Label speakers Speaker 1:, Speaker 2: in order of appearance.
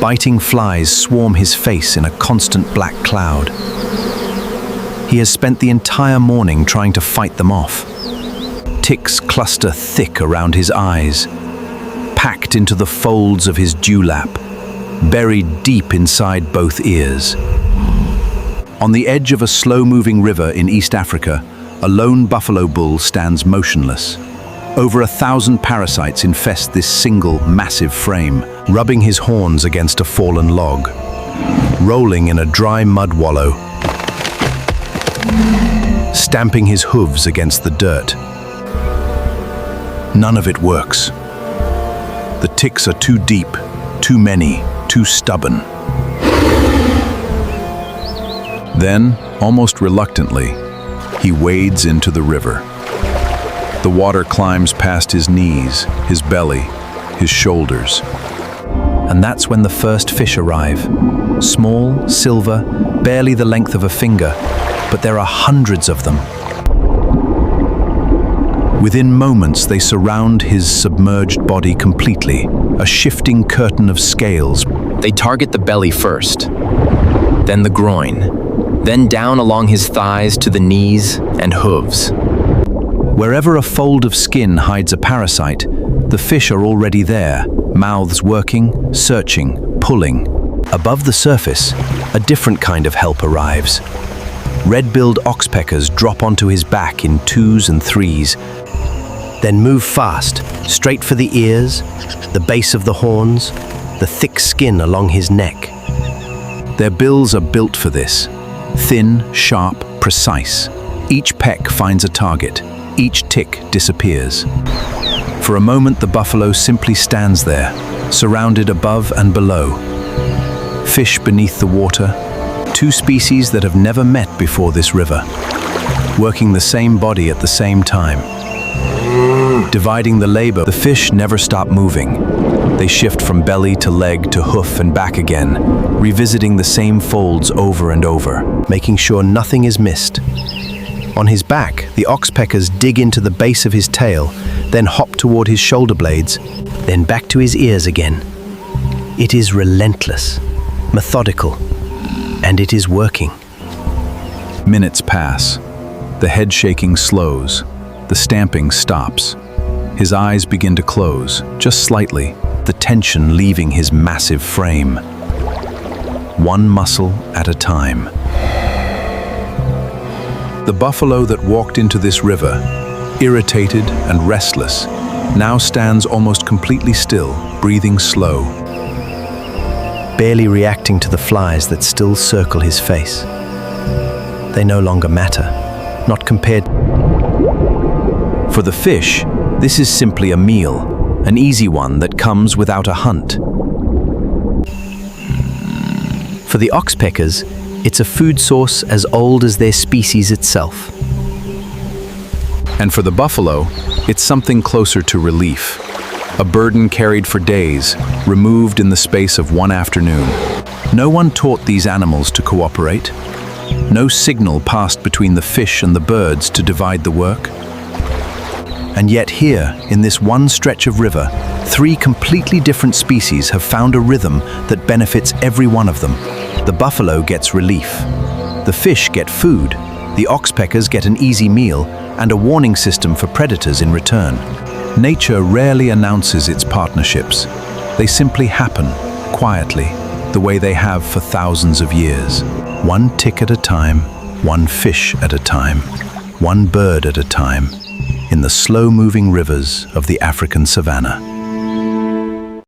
Speaker 1: Biting flies swarm his face in a constant black cloud. He has spent the entire morning trying to fight them off. Ticks cluster thick around his eyes, packed into the folds of his dewlap, buried deep inside both ears. On the edge of a slow-moving river in East Africa, a lone buffalo bull stands motionless. Over 1,000 parasites infest this single, massive frame, rubbing his horns against a fallen log, rolling in a dry mud wallow, stamping his hooves against the dirt. None of it works. The ticks are too deep, too many, too stubborn. Then, almost reluctantly, he wades into the river. The water climbs past his knees, his belly, his shoulders. And that's when the first fish arrive. Small, silver, barely the length of a finger, but there are hundreds of them. Within moments, they surround his submerged body completely, a shifting curtain of scales.
Speaker 2: They target the belly first, then the groin, then down along his thighs to the knees and hooves.
Speaker 1: Wherever a fold of skin hides a parasite, the fish are already there, mouths working, searching, pulling. Above the surface, a different kind of help arrives. Red-billed Oxpeckers drop onto his back in 2s and 3s, then move fast, straight for the ears, the base of the horns, the thick skin along his neck. Their bills are built for this. Thin, sharp, precise. Each peck finds a target. Each tick disappears. For a moment, the buffalo simply stands there, surrounded above and below. Fish beneath the water, two species that have never met before this river, working the same body at the same time. Dividing the labor, the fish never stop moving. They shift from belly to leg to hoof and back again, revisiting the same folds over and over, making sure nothing is missed. On his back, the oxpeckers dig into the base of his tail, then hop toward his shoulder blades, then back to his ears again. It is relentless, methodical, and it is working.
Speaker 3: Minutes pass. The head shaking slows. The stamping stops. His eyes begin to close, just slightly, the tension leaving his massive frame. One muscle at a time. The buffalo that walked into this river, irritated and restless, now stands almost completely still, breathing slow.
Speaker 1: Barely reacting to the flies that still circle his face. They no longer matter, not compared. For the fish, this is simply a meal, an easy one that comes without a hunt. For the oxpeckers, it's a food source as old as their species itself.
Speaker 3: And for the buffalo, it's something closer to relief. A burden carried for days, removed in the space of one afternoon. No one taught these animals to cooperate. No signal passed between the fish and the birds to divide the work. And yet here, in this one stretch of river, 3 completely different species have found a rhythm that benefits every one of them. The buffalo gets relief. The fish get food. The oxpeckers get an easy meal and a warning system for predators in return. Nature rarely announces its partnerships. They simply happen, quietly, the way they have for thousands of years. One tick at a time, one fish at a time, one bird at a time, in the slow-moving rivers of the African savanna.